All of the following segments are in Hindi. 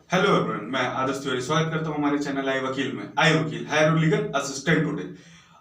हेलो एवरीवन, मैं आदर्श तिवारी स्वागत करता हूं हमारे चैनल आई वकील में। आई वकील हायर लीगल असिस्टेंट टुडे।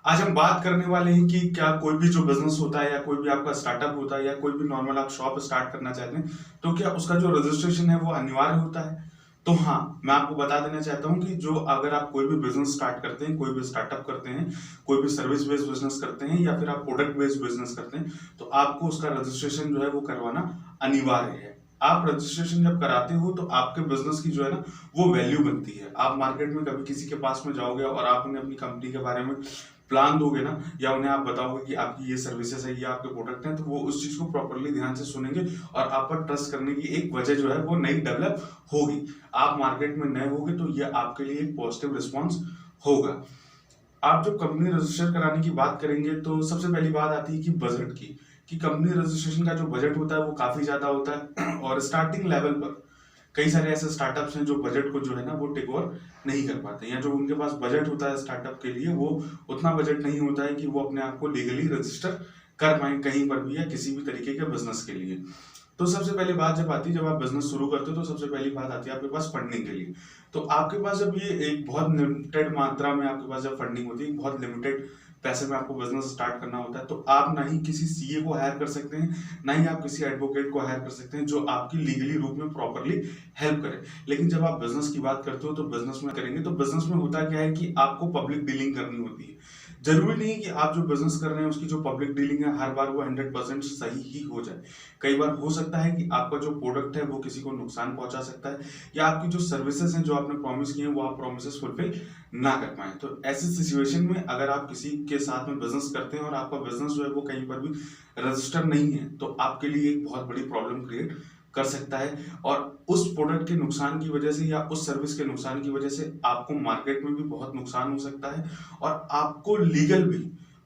आज हम बात करने वाले हैं कि क्या कोई भी जो बिजनेस होता है या कोई भी आपका स्टार्टअप होता है या कोई भी नॉर्मल आप शॉप स्टार्ट करना चाहते हैं तो क्या उसका जो रजिस्ट्रेशन है वो अनिवार्य होता है। तो हाँ, मैं आपको बता देना चाहता हूं कि जो अगर आप कोई भी बिजनेस स्टार्ट करते हैं, कोई भी स्टार्टअप करते हैं, कोई भी सर्विस बेस्ड बिजनेस करते हैं या फिर आप प्रोडक्ट बेस्ड बिजनेस करते हैं तो आपको उसका रजिस्ट्रेशन जो है वो करवाना अनिवार्य है। आप रजिस्ट्रेशन जब कराते हो तो आपके बिजनेस की जो है ना वो वैल्यू बनती है। आप मार्केट में कभी किसी के पास में जाओगे और आप उन्हें अपनी कंपनी के बारे में प्लान दोगे ना, या उन्हें आप बताओगे कि आपकी ये सर्विसेज है, ये आपके प्रोडक्ट हैं, तो वो उस चीज को प्रॉपरली ध्यान से सुनेंगे और आप पर ट्रस्ट करने की एक वजह जो है वो नई डेवलप होगी। आप मार्केट में नए होगे तो ये आपके लिए एक पॉजिटिव रिस्पॉन्स होगा। आप जब कंपनी रजिस्टर कराने की बात करेंगे तो सबसे पहली बात आती है कि बजट की, कि कंपनी रजिस्ट्रेशन का जो बजट होता है वो काफी ज्यादा होता है और स्टार्टिंग लेवल पर कई सारे ऐसे स्टार्टअप्स हैं जो बजट को जो है ना वो टेक ओवर नहीं कर पाते, या जो उनके पास बजट होता है स्टार्टअप के लिए वो उतना बजट नहीं होता है कि वो अपने आप को लीगली रजिस्टर कर पाए कहीं पर भी या किसी भी तरीके के बिजनेस के लिए। तो सबसे पहली बात जब आती है, जब आप बिजनेस शुरू करते हो तो सबसे पहली बात आती है आपके पास फंडिंग के लिए। तो आपके पास जब ये एक बहुत लिमिटेड मात्रा में आपके पास जब फंडिंग होती है, बहुत लिमिटेड पैसे में आपको बिजनेस स्टार्ट करना होता है, तो आप ना ही किसी सीए को हायर कर सकते हैं, ना ही आप किसी एडवोकेट को हायर कर सकते हैं जो आपकी लीगली रूप में प्रॉपरली हेल्प करे। लेकिन जब आप बिजनेस की बात करते हो तो बिजनेस में करेंगे तो बिजनेस में होता क्या है कि आपको पब्लिक डीलिंग करनी होती है। जरूरी नहीं कि आप जो बिजनेस कर रहे हैं उसकी जो पब्लिक डीलिंग है हर बार वो 100% सही ही हो जाए। कई बार हो सकता है कि आपका जो प्रोडक्ट है वो किसी को नुकसान पहुंचा सकता है, या आपकी जो सर्विसेज हैं जो आपने प्रॉमिस किए हैं वो आप प्रॉमिसेस फुलफिल ना कर पाए। तो ऐसी सिचुएशन में अगर आप किसी के साथ में बिजनेस करते हैं और आपका बिजनेस जो है वो कहीं पर भी रजिस्टर नहीं है तो आपके लिए एक बहुत बड़ी प्रॉब्लम क्रिएट कर सकता है। और उस प्रोडक्ट के नुकसान की वजह से या उस सर्विस के नुकसान की वजह से आपको मार्केट में भी बहुत नुकसान हो सकता है और आपको लीगल भी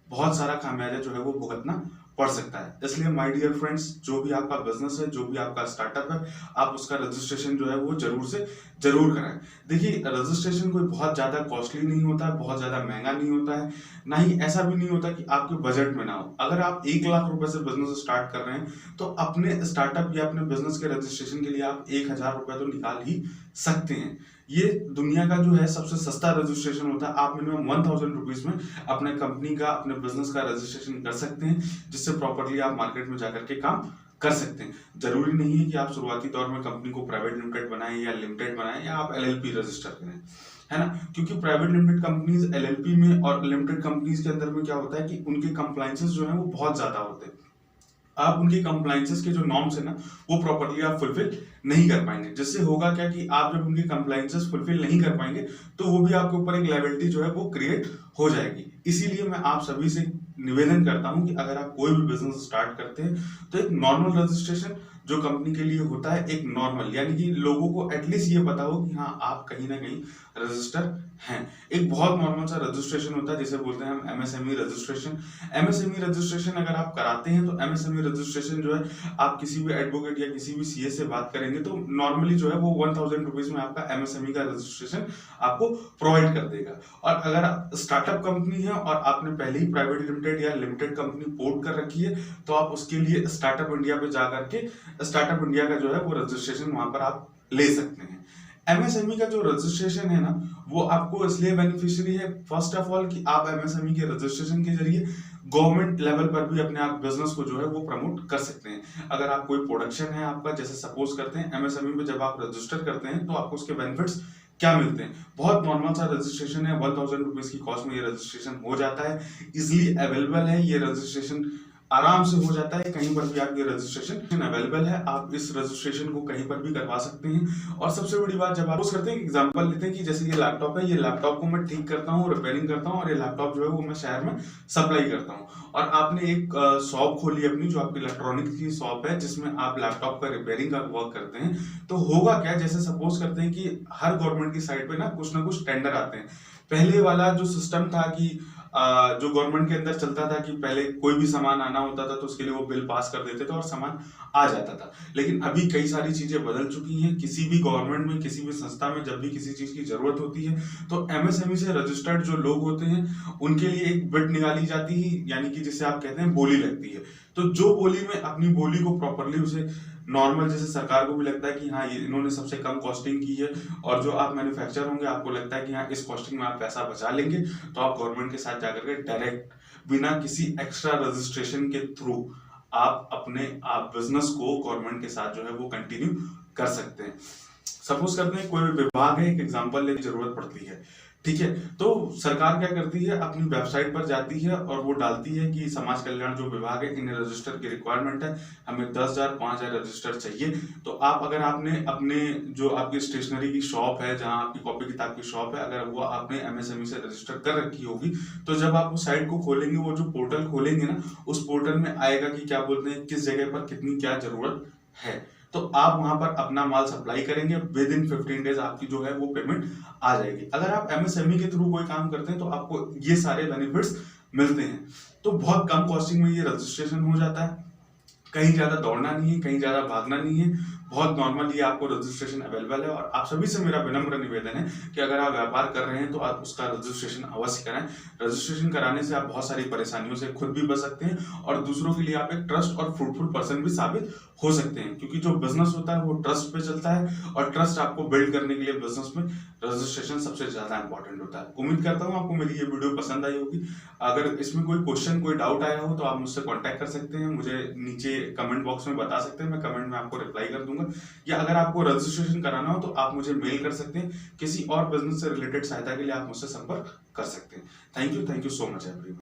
बहुत सारा खामियाजा जो है वो भुगतना पड़ सकता है। इसलिए माय डियर फ्रेंड्स, जो भी आपका बिजनेस है, जो भी आपका स्टार्टअप है, आप उसका रजिस्ट्रेशन जो है वो जरूर से जरूर कराएं। देखिए, रजिस्ट्रेशन कोई बहुत ज्यादा कॉस्टली नहीं होता है, बहुत ज्यादा महंगा नहीं होता है, ना ही ऐसा भी नहीं होता कि आपके बजट में ना हो। अगर आप 1 लाख रुपए से बिजनेस स्टार्ट कर रहे हैं तो अपने स्टार्टअप या अपने बिजनेस के रजिस्ट्रेशन के लिए आप 1,000 रुपए तो निकाल ही सकते हैं। ये दुनिया का जो है सबसे सस्ता रजिस्ट्रेशन होता है। आप मिनिमम 1,000 रुपीज में अपने कंपनी का, अपने बिजनेस का रजिस्ट्रेशन कर सकते हैं, जिससे प्रॉपरली आप मार्केट में जाकर के काम कर सकते हैं। जरूरी नहीं है कि आप शुरुआती दौर में कंपनी को प्राइवेट लिमिटेड बनाएं या लिमिटेड बनाएं या आप एलएलपी रजिस्टर करें, है ना। क्योंकि प्राइवेट लिमिटेड कंपनीज एलएलपी में और लिमिटेड कंपनीज के अंदर में क्या होता है कि उनके कंप्लायंसेस जो है वो बहुत ज्यादा होते हैं। आप उनकी कंप्लायंसेस के जो नॉर्म्स है ना वो प्रॉपरली आप फुलफिल नहीं कर पाएंगे, जिससे होगा क्या कि आप जब उनकी कंप्लायंसेस फुलफिल नहीं कर पाएंगे तो वो भी आपके ऊपर एक लायबिलिटी जो है वो क्रिएट हो जाएगी। इसीलिए मैं आप सभी से निवेदन करता हूं कि अगर आप कोई भी बिजनेस स्टार्ट करते हैं तो एक नॉर्मल रजिस्ट्रेशन जो कंपनी के लिए होता है, एक नॉर्मल, यानी कि लोगों को एटलीस्ट ये पता हो कि हाँ आप कहीं ना कहीं रजिस्टर हैं। एक बहुत नॉर्मल सा रजिस्ट्रेशन होता है जिसे बोलते हैं हम एमएसएमई रजिस्ट्रेशन। एमएसएमई रजिस्ट्रेशन अगर आप कराते हैं तो एमएसएमई रजिस्ट्रेशन जो है आप किसी भी एडवोकेट या किसी भी सीए से बात करेंगे तो नॉर्मली जो है वो 1,000 रुपीज में आपका एमएसएमई का रजिस्ट्रेशन आपको प्रोवाइड कर देगा। और अगर स्टार्टअप कंपनी है और आपने पहले ही प्राइवेट लिमिटेड या लिमिटेड कंपनी पोर्ट कर रखी है तो आप उसके लिए स्टार्टअप इंडिया पे जाकर के स्टार्टअप इंडिया का जो है वो रजिस्ट्रेशन वहां पर आप ले सकते हैं। एमएसएमई का जो रजिस्ट्रेशन है ना वो आपको इसलिए बेनिफिशियरी है, फर्स्ट ऑफ ऑल, कि आप एमएसएमई के रजिस्ट्रेशन के जरिए गवर्नमेंट लेवल पर भी अपने आप बिजनेस को जो है वो प्रमोट कर सकते हैं। अगर आप कोई प्रोडक्शन है आपका, जैसे सपोज करते हैं एमएसएमई में जब आप रजिस्टर करते हैं तो आपको उसके बेनिफिट्स क्या मिलते हैं। बहुत नॉर्मल सा रजिस्ट्रेशन है, 1,000 रुपीज की कॉस्ट में ये रजिस्ट्रेशन हो जाता है, इजिली अवेलेबल है ये रजिस्ट्रेशन, आराम से हो जाता है। कहीं पर भी आपके रजिस्ट्रेशन अवेलेबल है, आप इस रजिस्ट्रेशन को कहीं पर भी करवा सकते हैं। और सबसे बड़ी बात, जब आप करते हैं, एग्जांपल लेते हैं कि जैसे ये लैपटॉप है, ये लैपटॉप को मैं ठीक करता हूँ, रिपेयरिंग करता हूँ और ये लैपटॉप जो है वो मैं शहर में सप्लाई करता हूँ, और आपने एक शॉप खोली अपनी जो आपकी इलेक्ट्रॉनिक की शॉप है जिसमें आप लैपटॉप का रिपेयरिंग का वर्क करते हैं। तो होगा क्या, जैसे सपोज करते हैं कि हर गवर्नमेंट की साइड पे ना कुछ टेंडर आते हैं। पहले वाला जो सिस्टम था कि जो गवर्नमेंट के अंदर चलता था कि पहले कोई भी सामान आना होता था तो उसके लिए वो बिल पास कर देते थे और सामान आ जाता था। लेकिन अभी कई सारी चीजें बदल चुकी हैं। किसी भी गवर्नमेंट में, किसी भी संस्था में जब भी किसी चीज की जरूरत होती है तो एमएसएमई से रजिस्टर्ड जो लोग होते हैं उनके लिए एक बिड निकाली जाती है, यानी कि जिसे आप कहते हैं बोली लगती है। तो जो बोली में अपनी बोली को प्रॉपरली उसे नॉर्मल जैसे सरकार को भी लगता है कि हाँ ये इन्होंने सबसे कम कॉस्टिंग की है, और जो आप मैन्युफैक्चर होंगे आपको लगता है कि हाँ इस कॉस्टिंग में आप पैसा बचा लेंगे, तो आप गवर्नमेंट के साथ जाकर के डायरेक्ट बिना किसी एक्स्ट्रा रजिस्ट्रेशन के थ्रू आप अपने आप बिजनेस को गवर्नमेंट के साथ जो है वो कंटिन्यू कर सकते हैं। सपोज करते हैं कोई विभाग है, एक एग्जांपल लेने की जरूरत पड़ती है, ठीक है, तो सरकार क्या करती है, अपनी वेबसाइट पर जाती है और वो डालती है कि समाज कल्याण जो विभाग है इन्हें रजिस्टर की रिक्वायरमेंट है, हमें 10,000 5,000 रजिस्टर चाहिए। तो आप अगर आपने अपने जो आपकी स्टेशनरी की शॉप है, जहां आपकी कॉपी किताब की शॉप है, अगर वो आपने एमएसएमई से रजिस्टर कर रखी होगी, तो जब आप उस साइट को खोलेंगे, वो जो पोर्टल खोलेंगे ना, उस पोर्टल में आएगा कि क्या बोलते हैं किस जगह पर कितनी क्या जरूरत है, तो आप वहां पर अपना माल सप्लाई करेंगे, विद इन 15 डेज आपकी जो है वो पेमेंट आ जाएगी। अगर आप एमएसएमई के थ्रू कोई काम करते हैं तो आपको ये सारे बेनिफिट्स मिलते हैं। तो बहुत कम कॉस्टिंग में ये रजिस्ट्रेशन हो जाता है, कहीं ज्यादा दौड़ना नहीं है, कहीं ज्यादा भागना नहीं है, बहुत नॉर्मली आपको रजिस्ट्रेशन अवेलेबल है। और आप सभी से मेरा विनम्र निवेदन है कि अगर आप व्यापार कर रहे हैं तो आप उसका रजिस्ट्रेशन अवश्य कराएं। रजिस्ट्रेशन कराने से आप बहुत सारी परेशानियों से खुद भी बच सकते हैं और दूसरों के लिए आप एक ट्रस्ट और फ्रूटफुल पर्सन भी साबित हो सकते हैं, क्योंकि जो बिजनेस होता है वो ट्रस्ट पे चलता है, और ट्रस्ट आपको बिल्ड करने के लिए बिजनेस में रजिस्ट्रेशन सबसे ज्यादा इंपॉर्टेंट होता है। उम्मीद करता हूँ आपको मेरी ये वीडियो पसंद आई होगी। अगर इसमें कोई क्वेश्चन कोई डाउट आया हो तो आप मुझसे कांटेक्ट कर सकते हैं, मुझे नीचे कमेंट बॉक्स में बता सकते हैं, मैं कमेंट में आपको रिप्लाई कर दूंगा। या अगर आपको रजिस्ट्रेशन कराना हो तो आप मुझे मेल कर सकते हैं, किसी और बिजनेस से रिलेटेड सहायता के लिए आप मुझसे संपर्क कर सकते हैं। Thank you so much everyone.